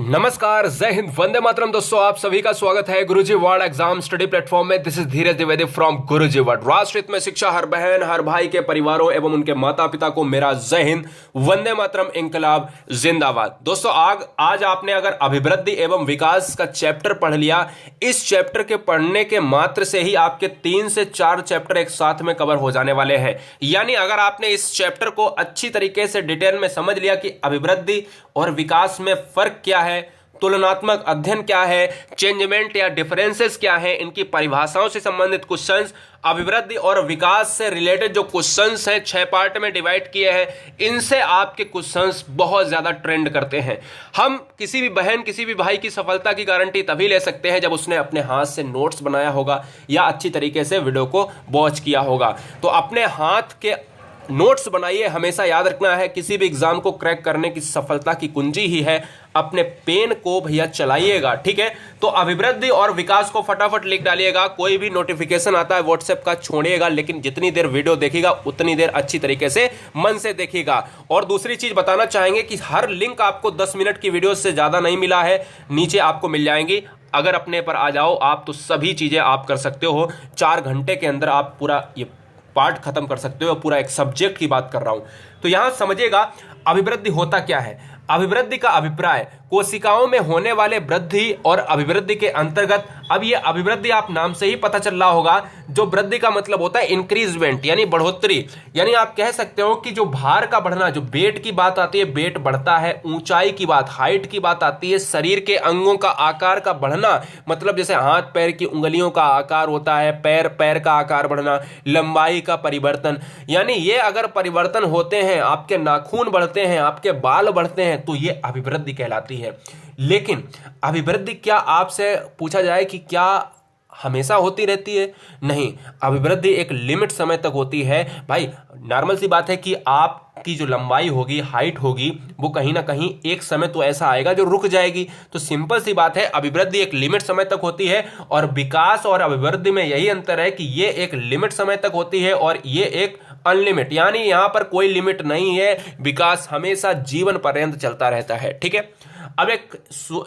नमस्कार, जय हिंद, वंदे मातरम। दोस्तों, आप सभी का स्वागत है गुरुजी वर्ल्ड एग्जाम स्टडी प्लेटफॉर्म में। This is Dheeraj Dwivedi from Guruji world. राष्ट्र हित में शिक्षा, हर बहन हर भाई के परिवारों एवं उनके माता पिता को मेरा जय हिंद, वंदे मातरम, इंकलाब जिंदाबाद। दोस्तों, आज आपने अगर अभिवृद्धि एवं विकास का चैप्टर पढ़ लिया, इस चैप्टर के पढ़ने के मात्र से ही आपके 3 से 4 चैप्टर एक साथ में कवर हो जाने वाले हैं। यानी अगर आपने इस चैप्टर को अच्छी तरीके से डिटेल में समझ लिया कि अभिवृद्धि और विकास में फर्क क्या है, तुलनात्मक अध्ययन क्या है, चेंजमेंट या डिफरेंसेस क्या है, इनकी परिभाषाओं से संबंधित क्वेश्चंस, अभिवृद्धि और विकास से रिलेटेड जो क्वेश्चंस हैं 6 पार्ट में डिवाइड किए हैं, इनसे आपके क्वेश्चंस बहुत ज्यादा ट्रेंड करते हैं। हम किसी भी बहन किसी भी भाई की सफलता की गारंटी तभी ले सकते हैं जब उसने अपने हाथ से नोट्स बनाया होगा या अच्छी तरीके से वीडियो को वॉच किया होगा। तो अपने हाथ के नोट्स बनाइए। हमेशा याद रखना है, किसी भी एग्जाम को क्रैक करने की सफलता की कुंजी ही है अपने पेन को भैया चलाइएगा, ठीक है। तो अभिवृद्धि और विकास को फटाफट लिख डालिएगा। कोई भी नोटिफिकेशन आता है व्हाट्सएप का छोड़िएगा, लेकिन जितनी देर वीडियो देखिएगा उतनी देर अच्छी तरीके से मन से देखिएगा। और दूसरी चीज बताना चाहेंगे कि हर लिंक आपको 10 मिनट की वीडियो से ज्यादा नहीं मिला है, नीचे आपको मिल जाएंगी। अगर अपने पर आ जाओ आप तो सभी चीजें आप कर सकते हो। 4 घंटे के अंदर आप पूरा ये पार्ट खत्म कर सकते हो। पूरा एक सब्जेक्ट की बात कर रहा हूं। तो यहां समझिएगा अभिवृद्धि होता क्या है। अभिवृद्धि का अभिप्राय कोशिकाओं में होने वाले वृद्धि और अभिवृद्धि के अंतर्गत, अब ये अभिवृद्धि आप नाम से ही पता चल रहा होगा, जो वृद्धि का मतलब होता है इंक्रीजमेंट यानी बढ़ोतरी। यानी आप कह सकते हो कि जो भार का बढ़ना, जो वेट की बात आती है, वेट बढ़ता है। ऊंचाई की बात, हाइट की बात आती है। शरीर के अंगों का आकार का बढ़ना, मतलब जैसे हाथ पैर की उंगलियों का आकार होता है, पैर का आकार बढ़ना, लंबाई का परिवर्तन। यानी ये अगर परिवर्तन होते हैं, आपके नाखून बढ़ते हैं, आपके बाल बढ़ते हैं, तो ये अभिवृद्धि कहलाती है। लेकिन अभिवृद्धि क्या आपसे पूछा जाए कि क्या हमेशा होती रहती है? नहीं, अभिवृद्धि एक लिमिट समय तक होती है। भाई नॉर्मल सी बात है कि आपकी जो लंबाई होगी, हाइट होगी, वो कहीं ना कहीं एक समय तो ऐसा आएगा जो रुक जाएगी। तो सिंपल सी बात है, अभिवृद्धि एक लिमिट समय तक होती है और विकास और अभिवृद्धि में यही अंतर है कि ये एक लिमिट समय तक होती है और ये एक अनलिमिट, यानी यहां पर कोई लिमिट नहीं है। विकास हमेशा जीवन पर्यंत चलता रहता है, ठीक है। अब एक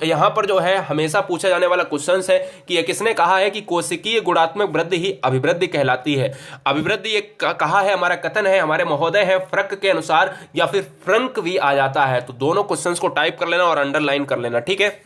यहां पर जो है हमेशा पूछा जाने वाला क्वेश्चन है कि यह किसने कहा है कि कोशिकीय गुणात्मक वृद्धि ही अभिवृद्धि कहलाती है। अभिवृद्धि एक कहा है, हमारा कथन है, हमारे महोदय है फ्रक के अनुसार, या फिर फ्रंक भी आ जाता है। तो दोनों क्वेश्चंस को टाइप कर लेना और अंडरलाइन कर लेना, ठीक है।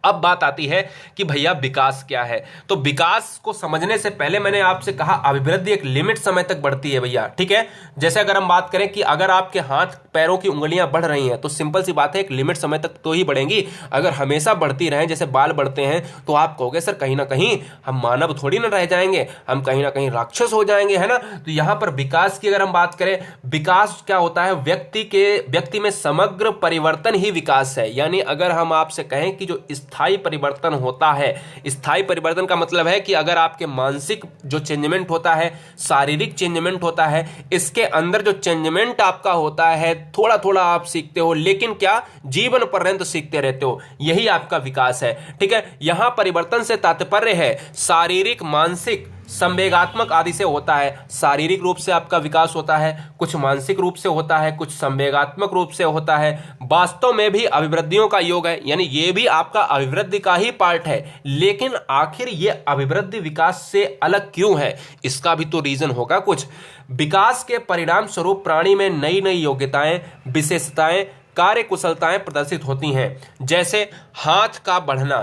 अब बात आती है कि भैया विकास क्या है। तो विकास को समझने से पहले मैंने आपसे कहा अभिवृद्धि एक लिमिट समय तक बढ़ती है भैया, ठीक है। जैसे अगर हम बात करें कि अगर आपके हाथ पैरों की उंगलियां बढ़ रही हैं तो सिंपल सी बात है एक लिमिट समय तक तो ही बढ़ेंगी। अगर हमेशा बढ़ती रहें, जैसे बाल बढ़ते हैं, तो आप कहोगे सर कहीं ना कहीं हम मानव थोड़ी ना रह जाएंगे, हम कहीं ना कहीं राक्षस हो जाएंगे, है ना। तो यहां पर विकास की अगर हम बात करें, विकास क्या होता है? व्यक्ति में समग्र परिवर्तन ही विकास है। यानी अगर हम आपसे कहें कि जो स्थायी परिवर्तन होता है, स्थायी परिवर्तन का मतलब है कि अगर आपके मानसिक जो चेंजमेंट होता है, शारीरिक चेंजमेंट होता है, इसके अंदर जो चेंजमेंट आपका होता है, थोड़ा थोड़ा आप सीखते हो, लेकिन क्या जीवन पर्यंत सीखते रहते हो, यही आपका विकास है, ठीक है। यहां परिवर्तन से तात्पर्य है शारीरिक, मानसिक, संवेगात्मक आदि से होता है। शारीरिक रूप से आपका विकास होता है, कुछ मानसिक रूप से होता है, कुछ संवेगात्मक रूप से होता है। वास्तव में भी अभिवृद्धियों का योग है, यानी ये भी आपका अभिवृद्धि का ही पार्ट है। लेकिन आखिर ये अभिवृद्धि विकास से अलग क्यों है? इसका भी तो रीजन होगा कुछ। विकास के परिणाम स्वरूप प्राणी में नई नई योग्यताएं, विशेषताएं, कार्य कुशलताएं प्रदर्शित होती हैं। जैसे हाथ का बढ़ना,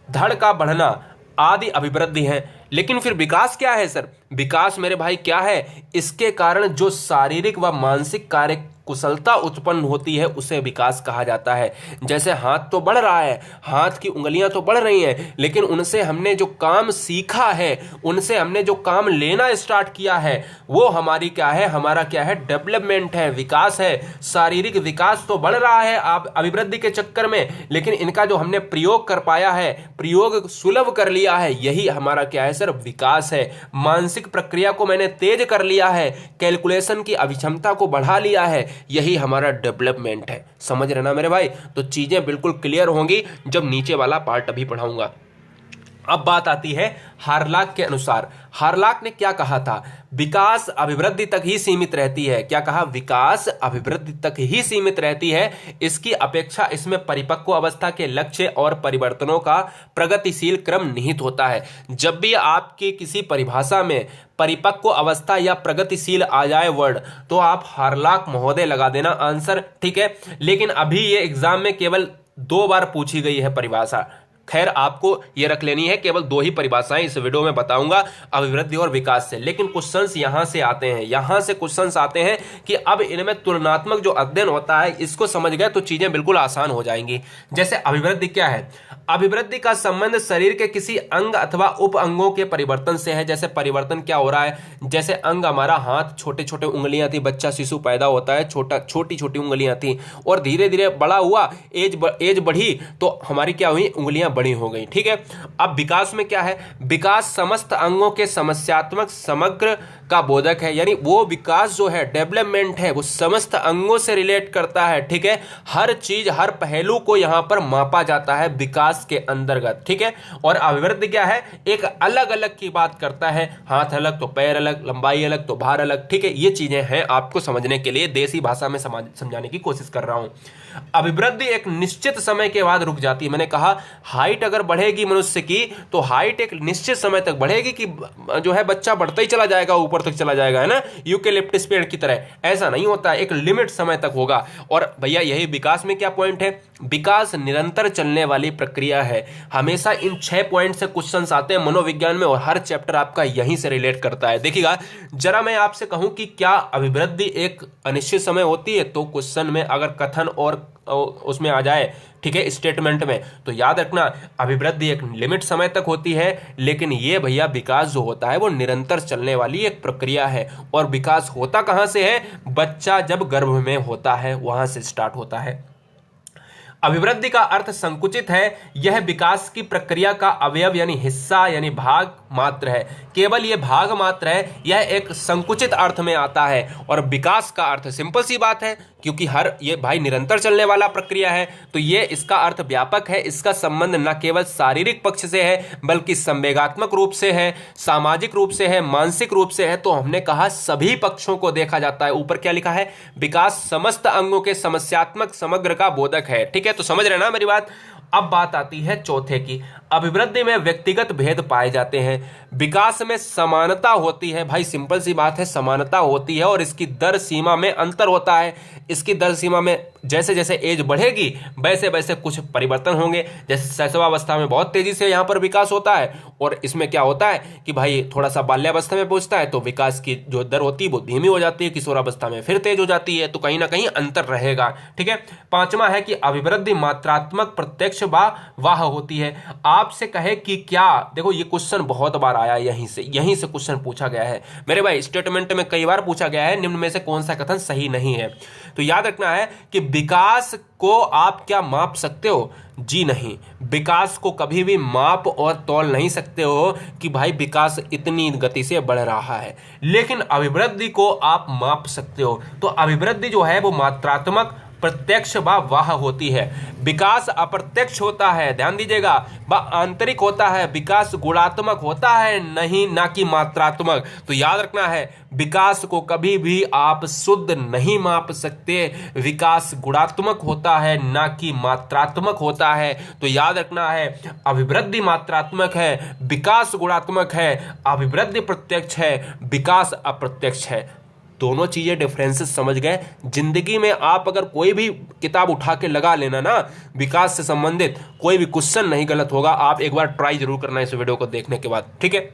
धड़ का बढ़ना आदि अभिवृद्धि है। लेकिन फिर विकास क्या है सर? विकास मेरे भाई क्या है? इसके कारण जो शारीरिक व मानसिक कार्य कुशलता उत्पन्न होती है उसे विकास कहा जाता है। जैसे हाथ तो बढ़ रहा है, हाथ की उंगलियां तो बढ़ रही हैं, लेकिन उनसे हमने जो काम सीखा है, उनसे हमने जो काम लेना स्टार्ट किया है, वो हमारी क्या है? हमारा क्या है? डेवलपमेंट है, विकास है। शारीरिक विकास तो बढ़ रहा है आप अभिवृद्धि के चक्कर में, लेकिन इनका जो हमने प्रयोग कर पाया है, प्रयोग सुलभ कर लिया है, यही हमारा क्या है सर? विकास है। मानसिक प्रक्रिया को मैंने तेज कर लिया है, कैलकुलेशन की अभिक्षमता को बढ़ा लिया है, यही हमारा डेवलपमेंट है। समझ रहे ना मेरे भाई? तो चीजें बिल्कुल क्लियर होंगी जब नीचे वाला पार्ट अभी पढ़ाऊंगा। अब बात आती है हारलॉक के अनुसार। हारलॉक ने क्या कहा था? विकास अभिवृद्धि तक ही सीमित रहती है। क्या कहा? विकास अभिवृद्धि तक ही सीमित रहती है। इसकी अपेक्षा इसमें परिपक्व अवस्था के लक्ष्य और परिवर्तनों का प्रगतिशील क्रम निहित होता है। जब भी आपकी किसी परिभाषा में परिपक्व अवस्था या प्रगतिशील आ जाए वर्ड, तो आप हारलॉक महोदय लगा देना आंसर, ठीक है। लेकिन अभी ये एग्जाम में केवल 2 बार पूछी गई है परिभाषा। खैर, आपको ये रख लेनी है, केवल 2 ही परिभाषाएं इस वीडियो में बताऊंगा अभिवृद्धि और विकास से। लेकिन क्वेश्चंस यहां से आते हैं, यहां से क्वेश्चंस आते हैं कि अब इनमें तुलनात्मक जो अध्ययन होता है इसको समझ गए तो चीजें बिल्कुल आसान हो जाएंगी। जैसे अभिवृद्धि क्या है? अभिवृद्धि का संबंध शरीर के किसी अंग अथवा उप अंगों के परिवर्तन से है। जैसे परिवर्तन क्या हो रहा है? जैसे अंग हमारा हाथ, छोटे छोटे उंगलियां थी, बच्चा शिशु पैदा होता है, छोटी छोटी उंगलियां थी और धीरे धीरे बड़ा हुआ, एज बढ़ी तो हमारी क्या हुई? उंगलियां बड़ी हो गई, ठीक है। अब विकास में क्या है? विकास समस्त अंगों के समस्यात्मक समग्र का बोधक है। यानी वो विकास जो है, डेवलपमेंट है, वो समस्त अंगों से रिलेट करता है, ठीक है। हर चीज, हर पहलू को यहां पर मापा जाता है विकास के अंतर्गत, ठीक है। और अभिवृद्धि क्या है? एक अलग अलग की बात करता है, हाथ अलग तो पैर अलग, लंबाई अलग तो भार अलग, ठीक है। ये चीजें हैं, आपको समझने के लिए देसी भाषा में समझाने की कोशिश कर रहा हूं। अभिवृद्धि एक निश्चित समय के बाद रुक जाती है। मैंने कहा हाइट अगर बढ़ेगी मनुष्य की तो हाइट एक निश्चित समय तक बढ़ेगी कि जो है बच्चा बढ़ता ही चला जाएगा, ऊपर तक चला जाएगा, है ना, यूकेलिप्टस पेड़ की तरह। ऐसा नहीं होता, एक लिमिट समय तक होगा। और भैया यही विकास में क्या पॉइंट है? विकास निरंतर चलने वाली प्रक्रिया है। हमेशा इन 6 पॉइंट से क्वेश्चंस आते हैं मनोविज्ञान में और हर चैप्टर आपका यहीं से रिलेट करता है। देखिएगा जरा, मैं आपसे कहूं कि क्या अभिवृद्धि एक अनिश्चित समय होती है, तो क्वेश्चन में अगर कथन और उसमें आ जाए, ठीक है, स्टेटमेंट में, तो याद रखना अभिवृद्धि एक लिमिट समय तक होती है। लेकिन ये भैया विकास जो होता है वो निरंतर चलने वाली एक प्रक्रिया है। और विकास होता कहां से है? बच्चा जब गर्भ में होता है वहां से स्टार्ट होता है। अभिवृद्धि का अर्थ संकुचित है। यह विकास की प्रक्रिया का अवयव यानी हिस्सा यानी भाग मात्र है। केवल यह भाग मात्र है, यह एक संकुचित अर्थ में आता है। और विकास का अर्थ सिंपल सी बात है, क्योंकि हर ये भाई निरंतर चलने वाला प्रक्रिया है, तो ये इसका अर्थ व्यापक है। इसका संबंध न केवल शारीरिक पक्ष से है बल्कि संवेगात्मक रूप से है, सामाजिक रूप से है, मानसिक रूप से है। तो हमने कहा सभी पक्षों को देखा जाता है। ऊपर क्या लिखा है? विकास समस्त अंगों के समस्यात्मक समग्र का बोधक है, ठीक है। तो समझ रहे ना मेरी बात? अब बात आती है चौथे की। अभिवृद्धि में व्यक्तिगत भेद पाए जाते हैं, विकास में समानता होती है। भाई सिंपल सी बात है, समानता होती है और इसकी दर सीमा में अंतर होता है। इसकी दर सीमा में जैसे जैसे एज बढ़ेगी वैसे वैसे कुछ परिवर्तन होंगे। जैसे शैशवावस्था में बहुत तेजी से यहाँ पर विकास होता है और इसमें क्या होता है कि भाई थोड़ा सा बाल्यावस्था में पहुंचता है तो विकास की जो दर होती है वो धीमी हो जाती है, किशोरावस्था में फिर तेज हो जाती है। तो कहीं ना कहीं अंतर रहेगा, ठीक है। 5वां है कि अभिवृद्धि मात्रात्मक प्रत्यक्ष वाह होती है। आपसे कहे कि क्या, देखो ये क्वेश्चन बहुत बार आया, यहीं से क्वेश्चन पूछा गया है मेरे भाई। स्टेटमेंट में कई बार पूछा गया है निम्न में से कौन सा कथन सही नहीं है। तो याद रखना है कि विकास को आप क्या माप सकते हो? जी नहीं, विकास को कभी भी माप और तौल नहीं सकते हो कि भाई विकास इतनी गति से बढ़ रहा है। लेकिन अभिवृद्धि को आप माप सकते हो। तो अभिवृद्धि जो है वो मात्रात्मक प्रत्यक्ष व वाह होती है। विकास अप्रत्यक्ष होता है, ध्यान दीजिएगा, व आंतरिक होता है। विकास गुणात्मक होता है, नहीं ना कि मात्रात्मक। तो याद रखना है विकास को कभी भी आप शुद्ध नहीं माप सकते। विकास गुणात्मक होता है ना कि मात्रात्मक होता है। तो याद रखना है अभिवृद्धि मात्रात्मक है, विकास गुणात्मक है, अभिवृद्धि प्रत्यक्ष है, विकास अप्रत्यक्ष है। दोनों चीजें डिफरेंसेस समझ गए। जिंदगी में आप अगर कोई भी किताब उठा के लगा लेना ना, विकास से संबंधित कोई भी क्वेश्चन नहीं गलत होगा। आप एक बार ट्राई जरूर करना इस वीडियो को देखने के बाद, ठीक है।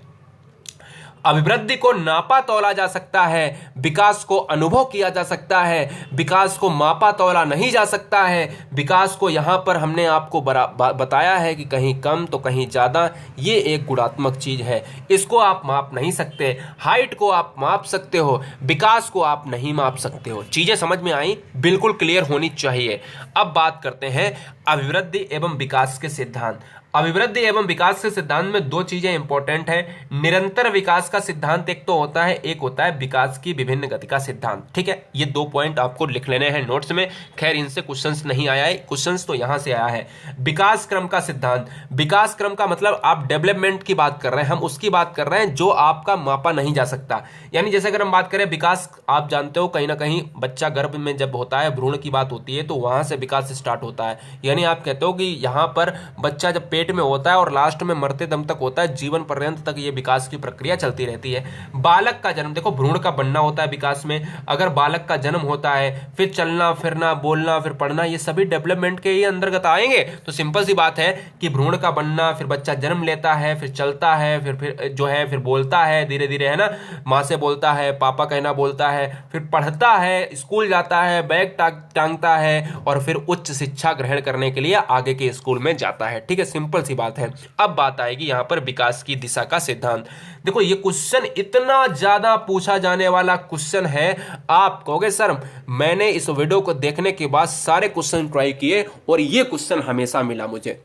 अभिवृद्धि को नापा तौला जा सकता है, विकास को अनुभव किया जा सकता है। विकास को मापा तौला नहीं जा सकता है। विकास को यहां पर हमने आपको बताया है कि कहीं कम तो कहीं ज्यादा, ये एक गुणात्मक चीज है, इसको आप माप नहीं सकते। हाइट को आप माप सकते हो, विकास को आप नहीं माप सकते हो। चीजें समझ में आई? बिल्कुल क्लियर होनी चाहिए। अब बात करते हैं अभिवृद्धि एवं विकास के सिद्धांत। अभिवृद्धि एवं विकास के सिद्धांत में दो चीजें इंपॉर्टेंट है। निरंतर विकास का सिद्धांत एक तो होता है, एक होता है विकास की विभिन्न गति का सिद्धांत। ठीक है, ये दो पॉइंट आपको लिख लेने हैं नोट्स में। खैर इनसे क्वेश्चंस नहीं आया है, क्वेश्चंस तो यहां से आया है। विकास क्रम का सिद्धांत, विकास क्रम का मतलब आप डेवलपमेंट की बात कर रहे हैं, हम उसकी बात कर रहे हैं जो आपका मापा नहीं जा सकता। यानी जैसे अगर हम बात करें विकास, आप जानते हो कहीं ना कहीं बच्चा गर्भ में जब होता है, भ्रूण की बात होती है, तो वहां से विकास स्टार्ट होता है। यानी आप कहते हो कि यहां पर बच्चा जब पेट में होता है और लास्ट में मरते दम तक होता है, जीवन पर्यंत तक ये विकास की प्रक्रिया चलती रहती है। बालक का जन्म, देखो भ्रूण का बनना होता है विकास में, अगर बालक का जन्म होता है, फिर चलना फिरना बोलना फिर पढ़ना, ये सभी डेवलपमेंट के ही अंतर्गत आएंगे। तो सिंपल सी बात है कि भ्रूण का बनना, फिर बच्चा जन्म लेता है, फिर चलता है, फिर जो है फिर बोलता है धीरे धीरे, है ना, माँ से बोलता है, पापा कहना बोलता है, फिर पढ़ता है, स्कूल जाता है, बैग टांगता है, और फिर उच्च शिक्षा ग्रहण करने के लिए आगे के स्कूल में जाता है। ठीक है, सिंपल सी बात है। अब बात आएगी यहां पर विकास की दिशा का सिद्धांत। देखो ये क्वेश्चन इतना ज्यादा पूछा जाने वाला क्वेश्चन है, आप कहोगे सर मैंने इस वीडियो को देखने के बाद सारे क्वेश्चन ट्राई किए और ये क्वेश्चन हमेशा मिला मुझे।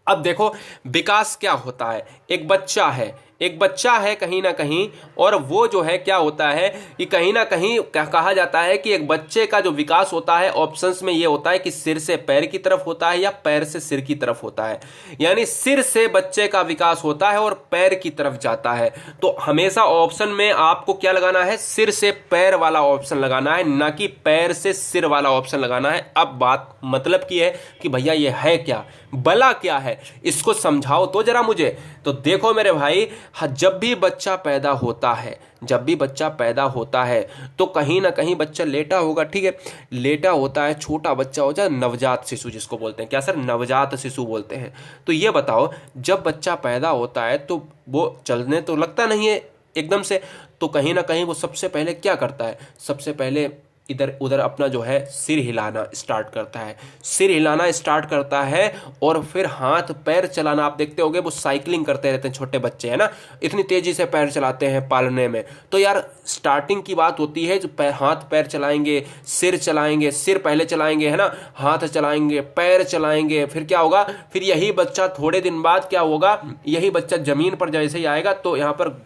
अब देखो विकास क्या होता है, एक बच्चा है कहीं ना कहीं, और वो जो है क्या होता है कि कहीं ना कहीं कहा जाता है कि एक बच्चे का जो विकास होता है, ऑप्शंस में ये होता है कि सिर से पैर की तरफ होता है या पैर से सिर की तरफ होता है। यानी सिर से बच्चे का विकास होता है और पैर की तरफ जाता है। तो हमेशा ऑप्शन में आपको क्या लगाना है, सिर से पैर वाला ऑप्शन लगाना है, ना कि पैर से सिर वाला ऑप्शन लगाना है। अब बात मतलब की है कि भैया ये है क्या, भला क्या है, इसको समझाओ तो जरा मुझे। तो देखो मेरे भाई, जब भी बच्चा पैदा होता है तो कहीं ना कहीं बच्चा लेटा होगा। ठीक है, लेटा होता है, छोटा बच्चा हो जाए, नवजात शिशु जिसको बोलते हैं, क्या सर, नवजात शिशु बोलते हैं। तो ये बताओ, जब बच्चा पैदा होता है तो वो चलने तो लगता नहीं है एकदम से, तो कहीं ना कहीं वो सबसे पहले क्या करता है, सबसे पहले इधर उधर अपना जो है सिर हिलाना स्टार्ट करता है, और फिर हाथ पैर चलाना। आप देखते होंगे वो साइकिलिंग करते रहते हैं छोटे बच्चे, है ना, इतनी तेजी से पैर चलाते हैं पालने में। तो यार स्टार्टिंग की बात होती है, जो हाथ पैर चलाएंगे, सिर पहले चलाएंगे, है ना, हाथ चलाएंगे, पैर चलाएंगे, फिर क्या होगा, फिर यही बच्चा थोड़े दिन बाद क्या होगा, यही बच्चा जमीन पर जैसे ही आएगा तो यहाँ पर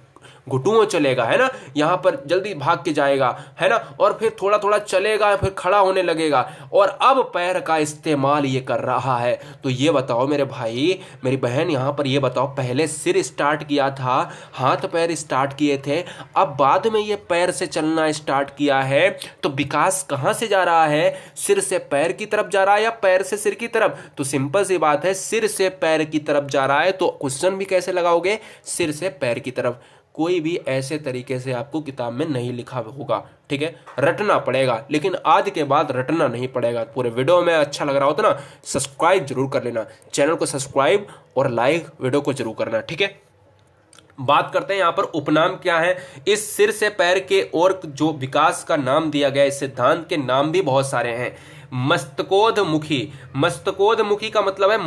घुटुओं चलेगा, है ना, यहाँ पर जल्दी भाग के जाएगा, है ना, और फिर थोड़ा थोड़ा चलेगा, फिर खड़ा होने लगेगा, और अब पैर का इस्तेमाल ये कर रहा है। तो ये बताओ मेरे भाई मेरी बहन, यहाँ पर ये बताओ, पहले सिर स्टार्ट किया था, हाथ पैर स्टार्ट किए थे, अब बाद में ये पैर से चलना स्टार्ट किया है। तो विकास कहाँ से जा रहा है, सिर से पैर की तरफ जा रहा है या पैर से सिर की तरफ? तो सिंपल सी बात है, सिर से पैर की तरफ जा रहा है। तो क्वेश्चन भी कैसे लगाओगे, सिर से पैर की तरफ। कोई भी ऐसे तरीके से आपको किताब में नहीं लिखा होगा। ठीक है, रटना पड़ेगा, लेकिन आज के बाद रटना नहीं पड़ेगा। पूरे वीडियो में अच्छा लग रहा हो तो ना सब्सक्राइब जरूर कर लेना, चैनल को सब्सक्राइब और लाइक वीडियो को जरूर करना। ठीक है, बात करते हैं यहाँ पर उपनाम क्या है इस सिर से पैर के, और जो विकास का नाम दिया गया इस सिद्धांत के नाम भी बहुत सारे हैं। मस्तकोदमुखी का मतलब है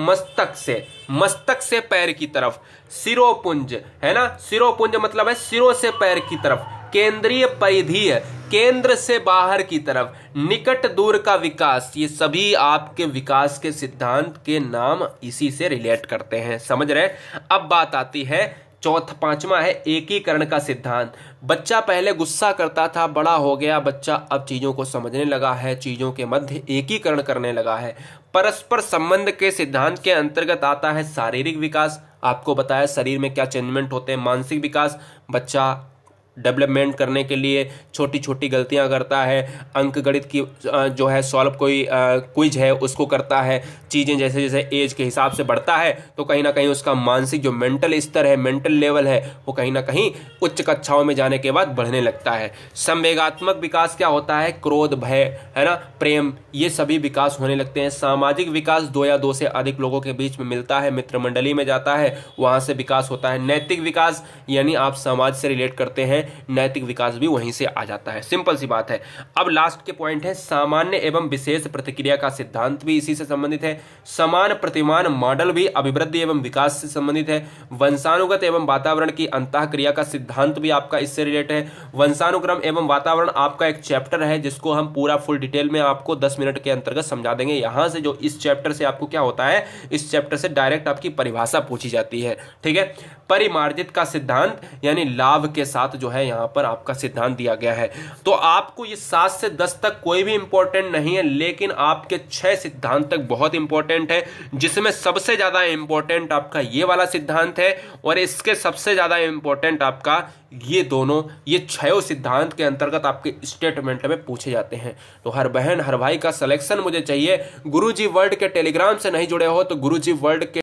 मस्तक से पैर की तरफ। सिरोपुंज, है ना, सिरोपुंज मतलब है सिरों से पैर की तरफ। केंद्रीय परिधीय, केंद्र से बाहर की तरफ। निकट दूर का विकास, ये सभी आपके विकास के सिद्धांत के नाम इसी से रिलेट करते हैं, समझ रहे। अब बात आती है पांचवा है एकीकरण का सिद्धांत। बच्चा पहले गुस्सा करता था, बड़ा हो गया बच्चा, अब चीजों को समझने लगा है, चीजों के मध्य एकीकरण करने लगा है। परस्पर संबंध के सिद्धांत के अंतर्गत आता है शारीरिक विकास। आपको बताया शरीर में क्या चेंजमेंट होते हैं। मानसिक विकास, बच्चा डेवलपमेंट करने के लिए छोटी छोटी गलतियां करता है, अंक गणित की जो है सॉल्व कोई क्विज है उसको करता है। चीज़ें जैसे जैसे एज के हिसाब से बढ़ता है तो कहीं ना कहीं उसका मानसिक जो मेंटल स्तर है, मेंटल लेवल है, वो कहीं ना कहीं उच्च कक्षाओं में जाने के बाद बढ़ने लगता है। संवेगात्मक विकास क्या होता है, क्रोध, भय, है ना, प्रेम, ये सभी विकास होने लगते हैं। सामाजिक विकास, दो या दो से अधिक लोगों के बीच में मिलता है, मित्र मंडली में जाता है, वहाँ से विकास होता है। नैतिक विकास यानी आप समाज से रिलेट करते हैं, नैतिक विकास भी वहीं से आ जाता है। सिंपल सी बात है। अब लास्ट के पॉइंट है सामान्य एवं विशेष प्रतिक्रिया का सिद्धांत भी इसी से संबंधित है। समान प्रतिमान मॉडल भी अभिवृद्धि एवं विकास से संबंधित है। वंशानुगत एवं वातावरण की अंतःक्रिया का सिद्धांत भी आपका इससे रिलेटेड है। वंशानुक्रम एवं वातावरण आपका एक चैप्टर है जिसको हम पूरा फुल डिटेल में आपको 10 मिनट के अंतर्गत समझा देंगे। यहां से जो इस चैप्टर से आपको क्या होता है, इस चैप्टर से डायरेक्ट आपकी परिभाषा पूछी जाती है। ठीक है। परिमार्जित का सिद्धांत यानी लाभ के साथ जो है यहां पर आपका सिद्धांत दिया गया है। तो आपको ये 7 से 10 तक कोई भी इंपॉर्टेंट नहीं है, लेकिन आपके 6 सिद्धांत तक बहुत इंपॉर्टेंट है, जिसमें सबसे ज्यादा इंपॉर्टेंट आपका ये वाला सिद्धांत है और इसके सबसे ज्यादा इंपॉर्टेंट आपका ये दोनों, ये 6 सिद्धांत के अंतर्गत आपके स्टेटमेंट में पूछे जाते हैं। तो हर बहन हर भाई का सिलेक्शन मुझे चाहिए। गुरुजी वर्ल्ड के टेलीग्राम से नहीं जुड़े हो तो गुरुजी वर्ल्ड के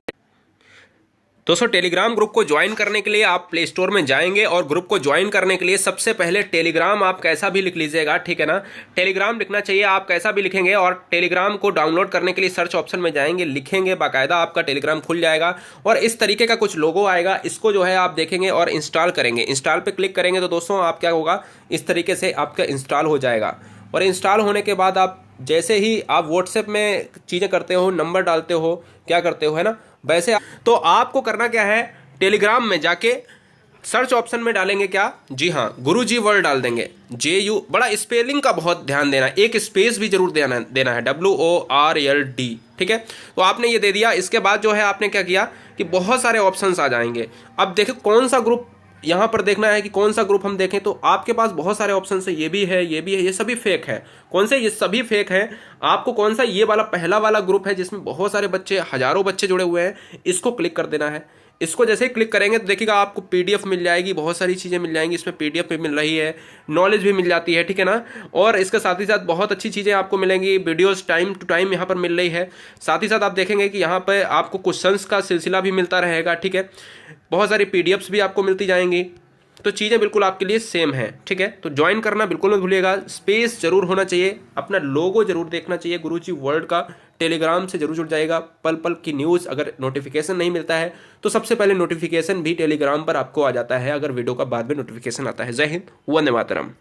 दोस्तों टेलीग्राम ग्रुप को ज्वाइन करने के लिए आप प्ले स्टोर में जाएंगे और ग्रुप को ज्वाइन करने के लिए सबसे पहले टेलीग्राम आप कैसा भी लिख लीजिएगा, ठीक है ना। टेलीग्राम लिखना चाहिए, आप कैसा भी लिखेंगे और टेलीग्राम को डाउनलोड करने के लिए सर्च ऑप्शन में जाएंगे, लिखेंगे, बाकायदा आपका टेलीग्राम खुल जाएगा और इस तरीके का कुछ लोगो आएगा। इसको जो है आप देखेंगे और इंस्टॉल करेंगे। इंस्टॉल पर क्लिक करेंगे तो दोस्तों आप क्या होगा, इस तरीके से आपका इंस्टॉल हो जाएगा और इंस्टॉल होने के बाद आप जैसे ही आप व्हाट्सएप में चीज़ें करते हो, नंबर डालते हो, क्या करते हो, है ना, वैसे तो आपको करना क्या है, टेलीग्राम में जाके सर्च ऑप्शन में डालेंगे क्या, जी हाँ, गुरुजी वर्ल्ड डाल देंगे। JU, बड़ा स्पेलिंग का बहुत ध्यान देना, एक स्पेस भी जरूर देना है, WORLD, ठीक है। तो आपने ये दे दिया। इसके बाद जो है आपने क्या किया कि बहुत सारे ऑप्शंस आ जाएंगे। अब देखो कौन सा ग्रुप यहाँ पर देखना है कि कौन सा ग्रुप हम देखें, तो आपके पास बहुत सारे ऑप्शन है, ये भी है, ये भी है, ये सभी फेक है। कौन से, ये सभी फेक है। आपको कौन सा, ये वाला पहला वाला ग्रुप है जिसमें बहुत सारे बच्चे, हजारों बच्चे जुड़े हुए हैं, इसको क्लिक कर देना है। इसको जैसे ही क्लिक करेंगे तो देखिएगा आपको PDF मिल जाएगी, बहुत सारी चीज़ें मिल जाएंगी। इसमें PDF भी मिल रही है, नॉलेज भी मिल जाती है, ठीक है ना। और इसके साथ ही साथ बहुत अच्छी चीज़ें आपको मिलेंगी, वीडियोस टाइम टू टाइम यहाँ पर मिल रही है। साथ ही साथ आप देखेंगे कि यहाँ पर आपको क्वेश्चंस का सिलसिला भी मिलता रहेगा, ठीक है। बहुत सारी PDFs भी आपको मिलती जाएंगी। तो चीज़ें बिल्कुल आपके लिए सेम है, ठीक है। तो ज्वाइन करना बिल्कुल मत भूलिएगा। स्पेस जरूर होना चाहिए, अपना लोगो जरूर देखना चाहिए। गुरुजी वर्ल्ड का टेलीग्राम से जरूर जुड़ जाएगा। पल पल की न्यूज़, अगर नोटिफिकेशन नहीं मिलता है तो सबसे पहले नोटिफिकेशन भी टेलीग्राम पर आपको आ जाता है, अगर वीडियो का बाद में नोटिफिकेशन आता है। जय हिंद, वंदे मातरम।